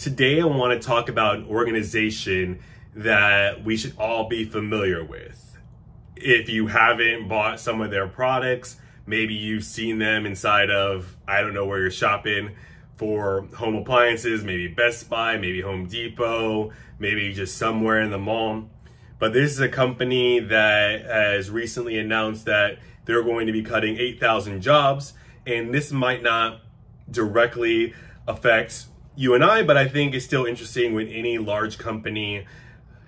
Today, I want to talk about an organization that we should all be familiar with. If you haven't bought some of their products, maybe you've seen them inside of, I don't know where you're shopping for home appliances, maybe Best Buy, maybe Home Depot, maybe just somewhere in the mall. But this is a company that has recently announced that they're going to be cutting 8,000 jobs. And this might not directly affect you and I, but I think it's still interesting when any large company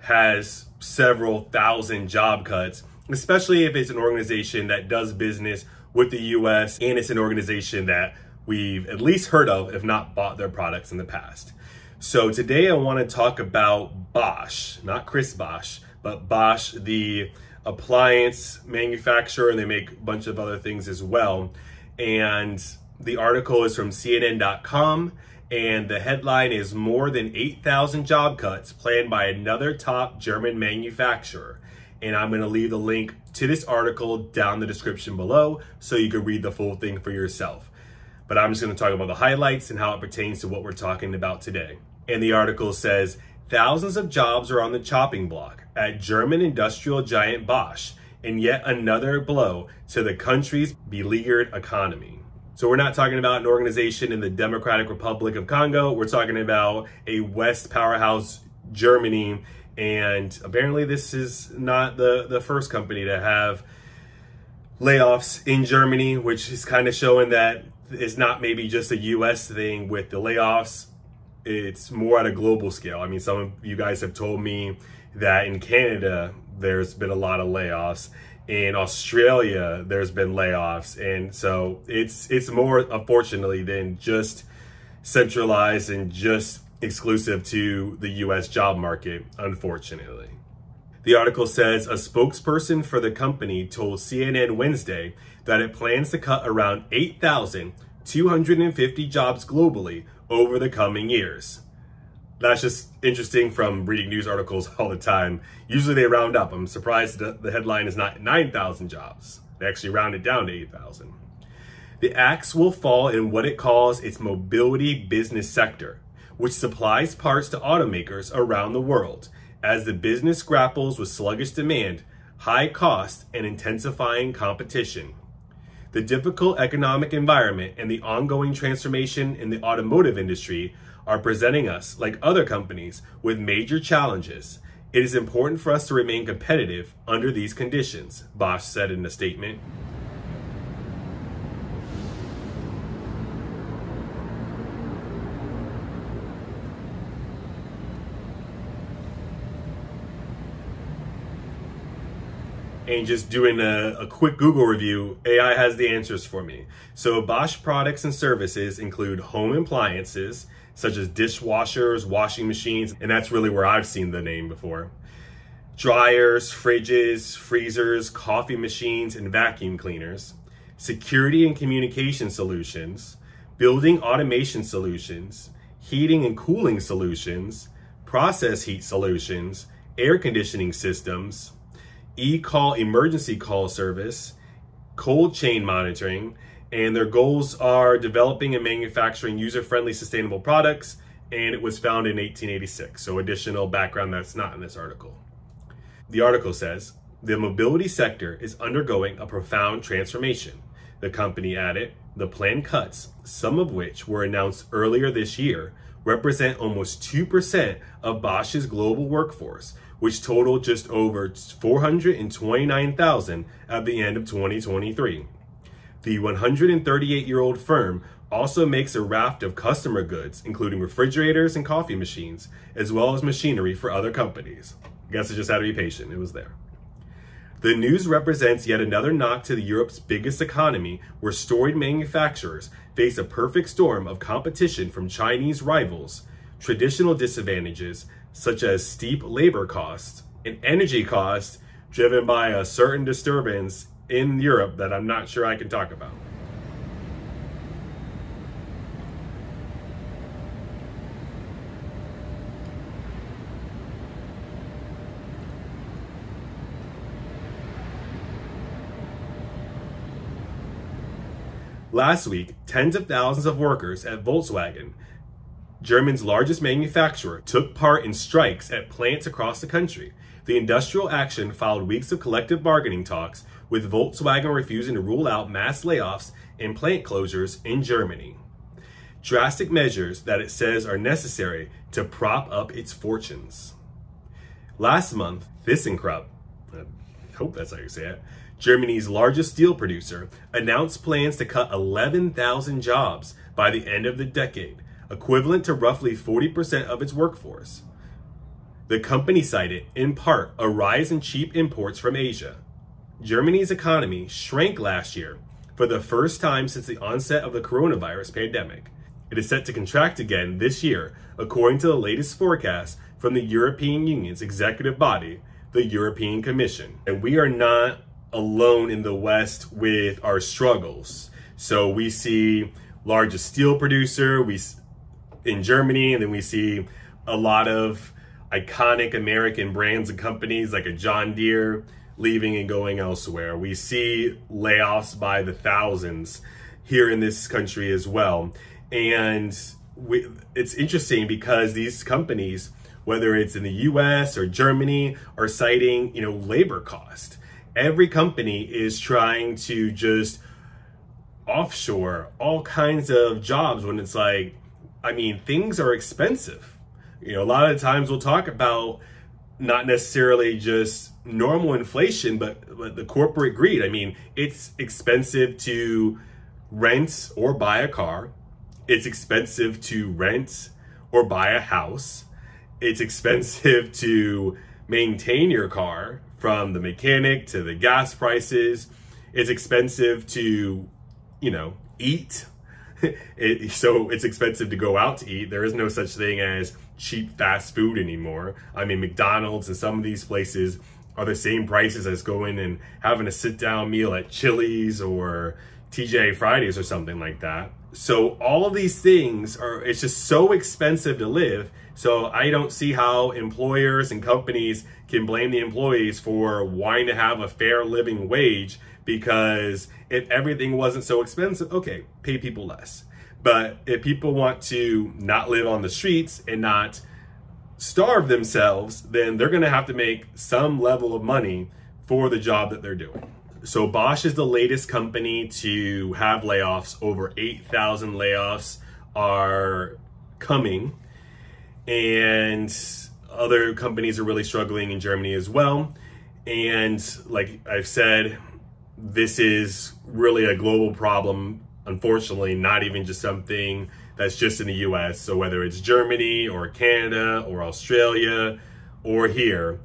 has several thousand job cuts, especially if it's an organization that does business with the US and it's an organization that we've at least heard of, if not bought their products in the past. So today I want to talk about Bosch, not Chris Bosch, but Bosch, the appliance manufacturer, and they make a bunch of other things as well. And the article is from CNN.com. And the headline is "More than 8,000 job cuts planned by another top German manufacturer." And I'm going to leave the link to this article down in the description below so you can read the full thing for yourself. But I'm just going to talk about the highlights and how it pertains to what we're talking about today. And the article says, thousands of jobs are on the chopping block at German industrial giant Bosch, and yet another blow to the country's beleaguered economy. So we're not talking about an organization in the Democratic Republic of Congo. We're talking about a West powerhouse, Germany. And apparently this is not the first company to have layoffs in Germany, which is kind of showing that it's not maybe just a US thing with the layoffs. It's more at a global scale. I mean, some of you guys have told me that in Canada, there's been a lot of layoffs. In Australia, there's been layoffs. And so it's more, unfortunately, than just centralized and just exclusive to the US job market, unfortunately. The article says a spokesperson for the company told CNN Wednesday that it plans to cut around 8,250 jobs globally over the coming years. That's just interesting from reading news articles all the time. Usually they round up. I'm surprised that the headline is not 9,000 jobs. They actually round it down to 8,000. The axe will fall in what it calls its mobility business sector, which supplies parts to automakers around the world as the business grapples with sluggish demand, high cost, and intensifying competition. The difficult economic environment and the ongoing transformation in the automotive industry are presenting us, like other companies, with major challenges. It is important for us to remain competitive under these conditions, Bosch said in a statement. And just doing a quick Google review, AI has the answers for me. So Bosch products and services include home appliances, such as dishwashers, washing machines, and that's really where I've seen the name before. Dryers, fridges, freezers, coffee machines, and vacuum cleaners. Security and communication solutions, building automation solutions, heating and cooling solutions, process heat solutions, air conditioning systems, e-call emergency call service, cold chain monitoring, and their goals are developing and manufacturing user-friendly sustainable products, and it was founded in 1886. So additional background that's not in this article. The article says, the mobility sector is undergoing a profound transformation. The company added, the planned cuts, some of which were announced earlier this year, represent almost 2% of Bosch's global workforce, which totaled just over 429,000 at the end of 2023. The 138-year-old firm also makes a raft of customer goods, including refrigerators and coffee machines, as well as machinery for other companies. I guess I just had to be patient, it was there. The news represents yet another knock to Europe's biggest economy, where storied manufacturers face a perfect storm of competition from Chinese rivals, traditional disadvantages such as steep labor costs and energy costs driven by a certain disturbance in Europe that I'm not sure I can talk about. Last week, tens of thousands of workers at Volkswagen Germany's largest manufacturer, took part in strikes at plants across the country. The industrial action followed weeks of collective bargaining talks, with Volkswagen refusing to rule out mass layoffs and plant closures in Germany. Drastic measures that it says are necessary to prop up its fortunes. Last month, ThyssenKrupp, I hope that's how you say it, Germany's largest steel producer, announced plans to cut 11,000 jobs by the end of the decade, equivalent to roughly 40% of its workforce. The company cited, in part, a rise in cheap imports from Asia. Germany's economy shrank last year for the first time since the onset of the coronavirus pandemic. It is set to contract again this year, according to the latest forecast from the European Union's executive body, the European Commission. And we are not alone in the West with our struggles. So we see largest steel producer in Germany, and then we see a lot of iconic American brands and companies like a John Deere leaving and going elsewhere. We see layoffs by the thousands here in this country as well. And it's interesting because these companies, whether it's in the US or Germany, are citing, labor cost. Every company is trying to just offshore all kinds of jobs when it's like, things are expensive. A lot of times we'll talk about not necessarily just normal inflation, but the corporate greed. It's expensive to rent or buy a car. It's expensive to rent or buy a house. It's expensive to maintain your car, from the mechanic to the gas prices. It's expensive to, eat. So it's expensive to go out to eat. There is no such thing as cheap fast food anymore. McDonald's and some of these places are the same prices as going and having a sit-down meal at Chili's or TGI Fridays or something like that. So all of these things it's just so expensive to live. So I don't see how employers and companies can blame the employees for wanting to have a fair living wage, because if everything wasn't so expensive, okay, pay people less. But if people want to not live on the streets and not starve themselves, then they're gonna have to make some level of money for the job that they're doing. So Bosch is the latest company to have layoffs. Over 8,000 layoffs are coming. And other companies are really struggling in Germany as well. And like I've said, this is really a global problem, unfortunately, not even just something that's just in the US. So whether it's Germany or Canada or Australia or here,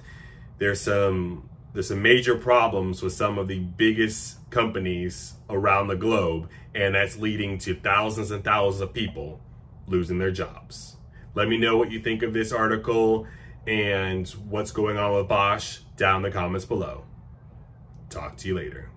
there's some major problems with some of the biggest companies around the globe, and that's leading to thousands and thousands of people losing their jobs. Let me know what you think of this article and what's going on with Bosch down in the comments below. Talk to you later.